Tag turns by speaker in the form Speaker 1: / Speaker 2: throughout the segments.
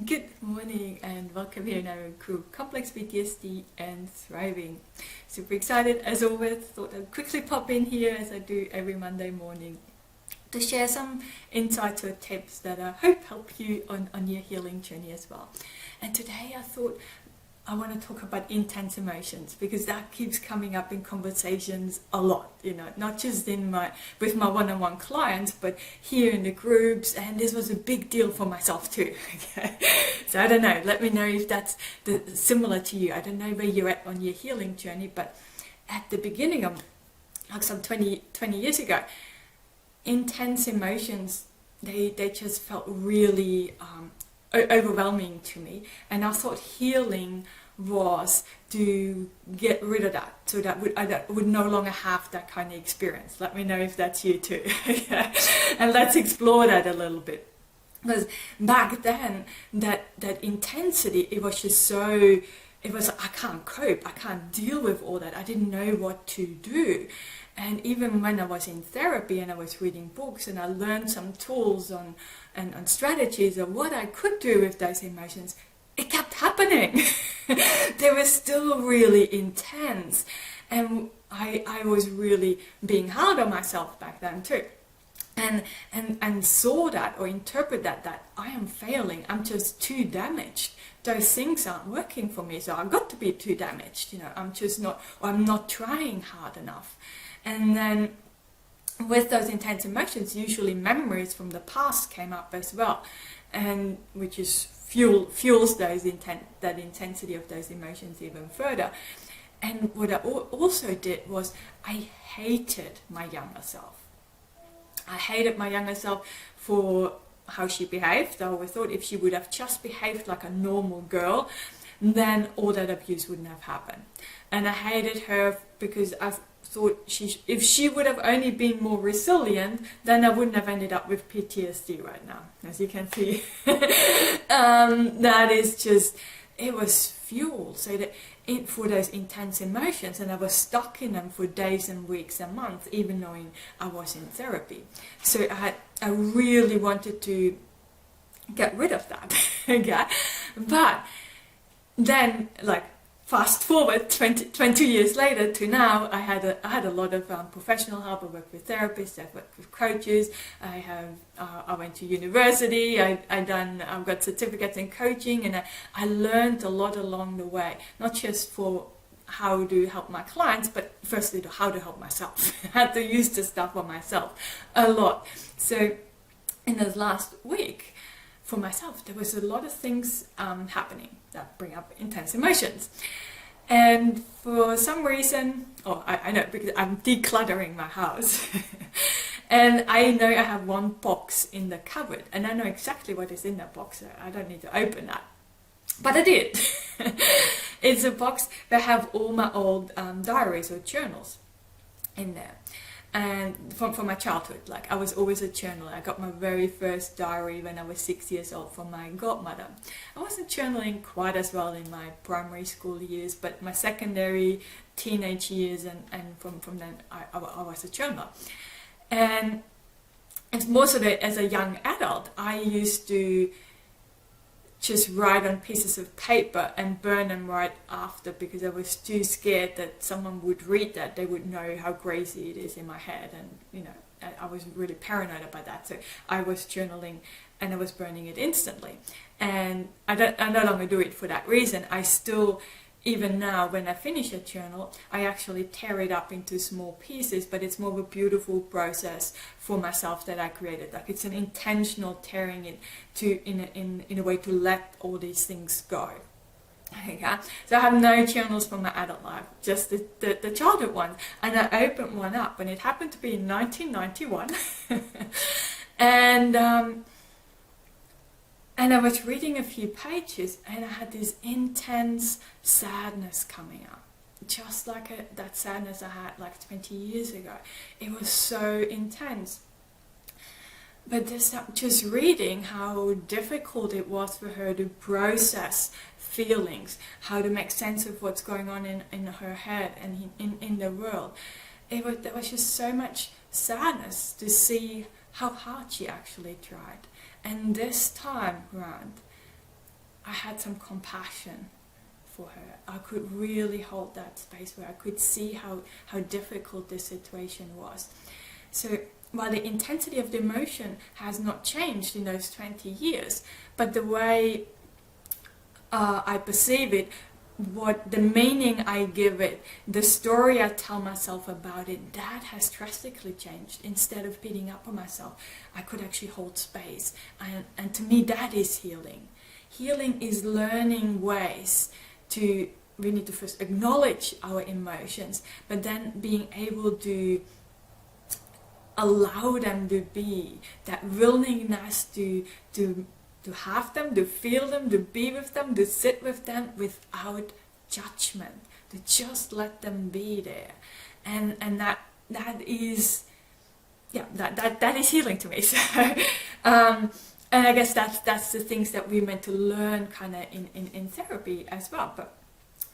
Speaker 1: Good morning and welcome here in our group Complex PTSD and Thriving. Super excited as always. Thought I'd quickly pop in here as I do every Monday morning to share some insights or tips that I hope help you on your healing journey as well. And today I thought I want to talk about intense emotions because that keeps coming up in conversations a lot, not just with my one-on-one clients, but here in the groups, and this was a big deal for myself too. Okay? So I don't know, let me know if that's similar to you. I don't know where you're at on your healing journey, but at the beginning of like some 20 years ago, intense emotions, they just felt really overwhelming to me, and I thought healing was to get rid of that so that I would no longer have that kind of experience. Let me know if that's you too. And let's explore that a little bit, because back then that intensity, it was just so, it was I can't cope, I can't deal with all that, I didn't know what to do. And even when I was in therapy and I was reading books and I learned some tools on strategies of what I could do with those emotions, it kept happening. They were still really intense. And I was really being hard on myself back then too. And saw that or interpret that I am failing, I'm just too damaged. Those things aren't working for me, so I've got to be too damaged. I'm just not, or I'm not trying hard enough. And then with those intense emotions, usually memories from the past came up as well, and which is fuels that intensity of those emotions even further. And what I also did was I hated my younger self. I hated my younger self for how she behaved. I always thought if she would have just behaved like a normal girl, then all that abuse wouldn't have happened. And I hated her because I thought if she would have only been more resilient, then I wouldn't have ended up with PTSD right now, as you can see. That is just, it was fuel. So that for those intense emotions, and I was stuck in them for days and weeks and months, even knowing I was in therapy. So I really wanted to get rid of that. Okay? But then, fast forward 20 years later to now, I had a lot of professional help. I worked with therapists, I've worked with coaches, I went to university, I've got certificates in coaching, and I learned a lot along the way, not just for how to help my clients, but firstly to how to help myself. I had to use this stuff on myself a lot. So in this last week, for myself, there was a lot of things happening that bring up intense emotions. And for some reason, I know, because I'm decluttering my house. And I know I have one box in the cupboard, and I know exactly what is in that box. So I don't need to open that. But I did. It's a box that have all my old diaries or journals in there. And from my childhood, I was always a journaler. I got my very first diary when I was 6 years old from my godmother. I wasn't journaling quite as well in my primary school years, but my secondary, teenage years, and from then I was a journaler. And it's more so that as a young adult, I used to just write on pieces of paper and burn them right after, because I was too scared that someone would read that, they would know how crazy it is in my head, and I was really paranoid about that. So I was journaling and I was burning it instantly, and I no longer do it for that reason. I still, even now when I finish a journal, I actually tear it up into small pieces, but it's more of a beautiful process for myself that I created. It's an intentional tearing it in a way to let all these things go. Okay? So I have no journals from my adult life, just the childhood ones. And I opened one up, and it happened to be in 1991. And I was reading a few pages, and I had this intense sadness coming up, just like that sadness I had 20 years ago. It was so intense. But just reading how difficult it was for her to process feelings, how to make sense of what's going on in her head and in the world. There was just so much sadness to see how hard she actually tried. And this time round, I had some compassion for her. I could really hold that space where I could see how difficult this situation was. So while the intensity of the emotion has not changed in those 20 years, but the way I perceive it, what the meaning I give it, the story I tell myself about it, that has drastically changed. Instead of beating up on myself, I could actually hold space. And to me, that is healing. Healing is learning ways to, we need to first acknowledge our emotions, but then being able to allow them to be, that willingness to have them, to feel them, to be with them, to sit with them without judgment, to just let them be there. And that is, yeah, that is healing to me. So, and I guess that's the things that we're meant to learn kind of in therapy as well. But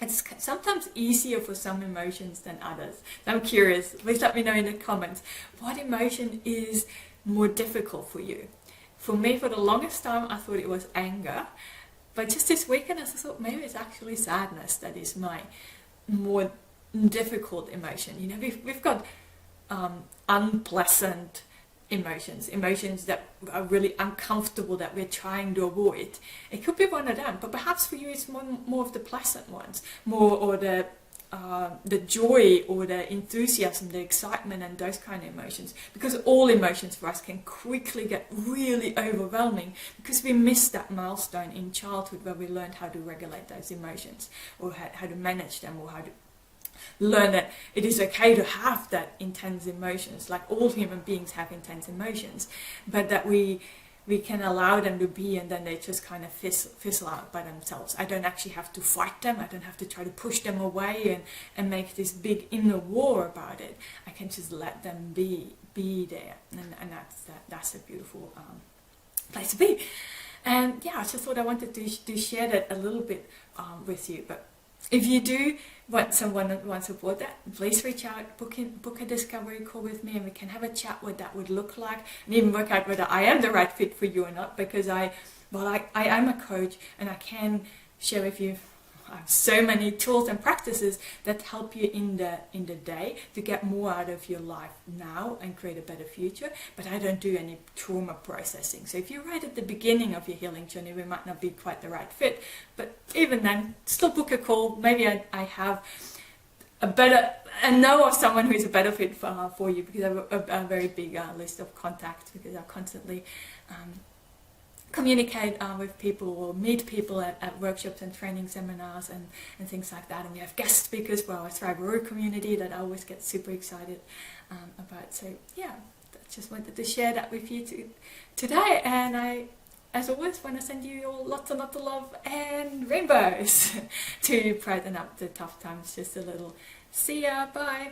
Speaker 1: it's sometimes easier for some emotions than others. So I'm curious, please let me know in the comments, what emotion is more difficult for you? For me, for the longest time, I thought it was anger. But just this weekend, I thought maybe it's actually sadness that is my more difficult emotion. You know, we've got unpleasant emotions that are really uncomfortable that we're trying to avoid. It could be one of them, but perhaps for you it's more of the pleasant ones, or the joy or the enthusiasm, the excitement, and those kind of emotions. Because all emotions for us can quickly get really overwhelming because we missed that milestone in childhood where we learned how to regulate those emotions, or how to manage them, or how to learn that it is okay to have that intense emotions. Like all human beings have intense emotions, but that we can allow them to be, and then they just kind of fizzle out by themselves. I don't actually have to fight them. I don't have to try to push them away and make this big inner war about it. I can just let them be there, and that's a beautiful place to be. And yeah, I just thought I wanted to share that a little bit with you. But if you do want someone that wants to support that, please reach out, book a discovery call with me, and we can have a chat what that would look like, and even work out whether I am the right fit for you or not. Because I am a coach, and I can share with you so many tools and practices that help you in the day to get more out of your life now and create a better future. But I don't do any trauma processing. So if you're right at the beginning of your healing journey, we might not be quite the right fit. But even then, still book a call. Maybe I have a better, and know of someone who's a better fit for you, because I have a very big list of contacts, because I constantly communicate with people or meet people at workshops and training seminars and things like that. And we have guest speakers for our Thrive community that I always get super excited about. So yeah, I just wanted to share that with you today. And I, as always, want to send you all lots and lots of love and rainbows to brighten up the tough times just a little. See ya, bye.